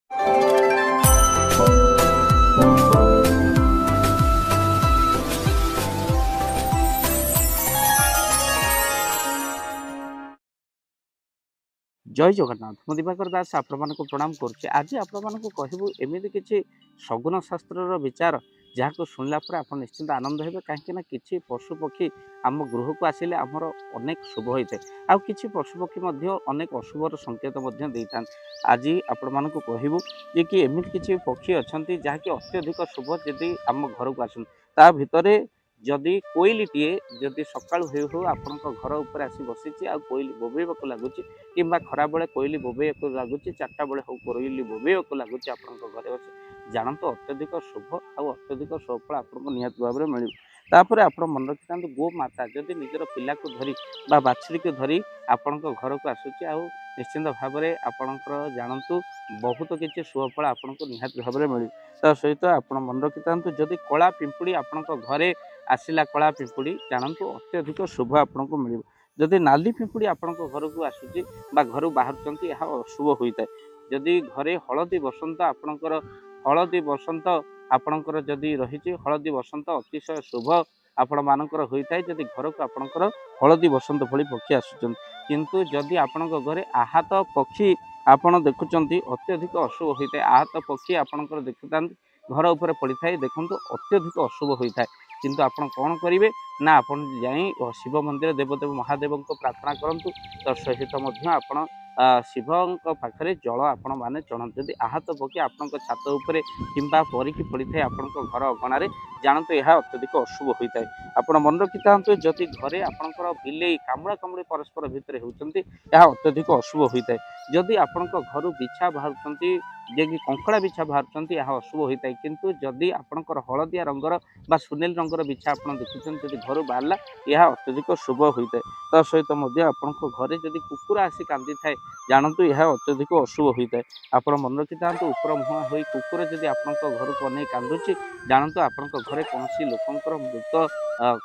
जय जगन्नाथ मु दिवाकर दास आपण को प्रणाम करुच्चे। आज आपण को कहबू एमती किसी सगुन शास्त्र विचार जहाँ को शुणला आप निश्चिंत आनंद हे कहीं किसी पशु पक्षी आम गृह को आसिले आमर अनेक शुभ होता है आउ किसी पशु पक्षी अनेक अशुभर संकेत था। आज आपण को कहबू जे कि एमती किसी पक्षी अच्छा जहाँकि अत्यधिक शुभ जदि आम घर को आसन ता भितर जदि कोईलीटे जदि सकाळु हो आपण घर उपर आसी बसी आ कोईली बोबेक लगुच कि खरा बेले कोईली बोबेक लगुच चार्टा बेले हो कोईली बोबेक लगुच आपण घरे बस जानतु अत्यधिक शुभ आ अत्यधिक सफल आपको निहत भाव में मिल। तापर आप मन रखी था गोमाता जदि निजर पिला को धरी बा बाछड़ी को धरी आपण घर को आसूची आ निश्चिंत भाव में आपणकर जानतु बहुत किसी शुभफल आपको निहत भाव में मिल। ता सहित आप मन रखी था जदि कला पिंपुड़ी आपण घरे आसला कला पिंपुड़ी जानतु अत्यधिक शुभ आपको मिल। जदि नाली पिंपुड़ी आपण घर को आसूची बा घर बाहर यह अशुभ होता है। जदि घरे हलदी बसंत आपणकर हलदी बसंत आपणकर जदि रही हलदी बसंत अतिशय शुभ आपण मानकर होता है। जदि घर को आपणकर हलदी बसंत भली पक्षी आसुचन किंतु जदि आपण घरे आहत पक्षी आपण देखुंट अत्यधिक अशुभ होता है। आहत पक्षी आपणकर देखुता घर उपर पड़ी था देखो अत्यधिक अशुभ होता है। किंतु आपण कौन करेंगे ना आपण जाई शिव मंदिर देवदेव महादेव को प्रार्थना करूँ तो सहित आपण शिव पाखे जल आपण मैंने चढ़ाते जदि आहत पक्षी आपण छात उपरे किंबा परिकी पड़ी था आपण घर अगणार जानतु यह अत्यधिक अशुभ होता है। आपण मन रखी था जदि घरे आपणकर बिले कामुड़ा कामुड़ी परस्पर भितर होती यह अत्यधिक अशुभ होता है। जदि आपण घर बिछा बाहर जे कि कंकड़ा बिछा बाहर यह अशुभ होता है। किंतु जदि आपणकर हलदिया रंगर बा सुनेल रंगर बिछा आप देखुं जदि घर बाहरला यह अत्यधिक शुभ होता है। ता सहित आपण घरे जदि कुकुर आसी कांदी थाए जानतु यह अत्यधिक अशुभ होता है। आप मन रखी था ऊपर मुहां हो कुकुर जदि आपण घर को अनेक कांदुची जानतु आपण घरे कौन लोकंकर मृत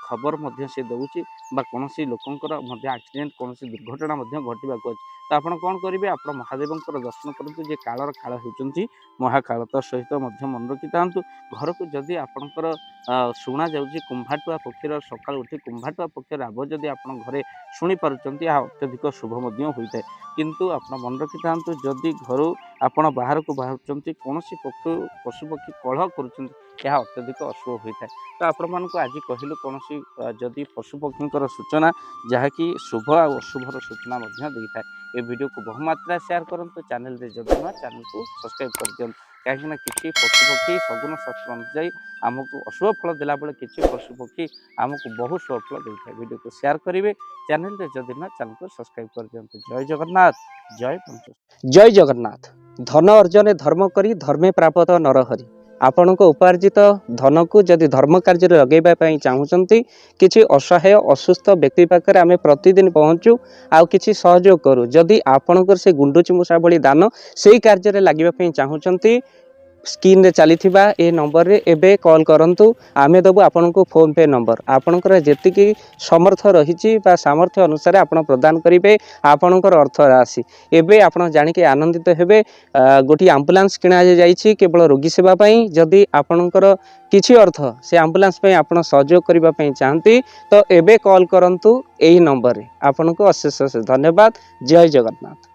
खबर से दौची बा कौन लोकंकर एक्सीडेंट कौन दुर्घटना घटवा अच्छे तो आप कौन करेंगे आप महादेव दर्शन करूँ जे कालर काल होती महाकाल। तो सहित मन रखी था घर को जदि आपणकर शुणा जाऊँगी कुंभाटुआ पक्षीर सकाल उठी कुंभाटुआ पक्षी राव जदि आप घरे शुणी पार्टी यह अत्यधिक शुभ होता है। किंतु आप मन रखी था जदि घर आपण बाहर को बाहर कौन पशु पक्षी कलह कर अत्यधिक अशुभ होता है। तो आपण को आज कहलु कौन जदि पशु पक्षी सूचना जहाँकि शुभ और अशुभर सूचना देता है। ये वीडियो को बहुमात्रा शेयर करूँ चैनल जदि ना चैनल को सब्सक्राइब कर दिखाँ कहीं किसी पशु पक्षी सगुन शास्त्र अनुଯାयी आमको अशुभ फल देला बेले किसी पशु पक्षी आमको बहुत शुभ फल देता है। वीडियो को शेयर करेंगे चैनल जदि ना चैनल को सब्सक्राइब कर दिखाँ। जय जगन्नाथ जय जय जगन्नाथ। धन अर्जन धर्म करी धर्मे प्राप्त नरहरि आपण को उपार्जित धन को जदि धर्म कार्य लगेगा चाहूँगी किसी असहाय असुस्थ व्यक्ति पाखे आम प्रतिदिन पहुँचू आउ किसी सहयोग करूँ जदि आपणकर से गुंडुची मूषा भली दान से कार्य लगे चाहूँगी स्क्रीन रे चली ए नंबर रे एबे कॉल करंतु आमे दबु आपन को फोन पे नंबर आपनकर जेतिकी समर्थ रही सामर्थ्य अनुसार आपण प्रदान करिवे आपनकर अर्थ राशि एबे आपण जानि के आनंदित हेबे। गोटी एम्बुलेंस किना जाइछि केवल रोगी सेवा पई जदि आपनकर किछि अर्थ से एम्बुलेंस पई आपण सहयोग करिबा पई चाहंती तो एबे कॉल करंतु एही नंबर रे आपन को अशेष धन्यवाद। जय जगन्नाथ।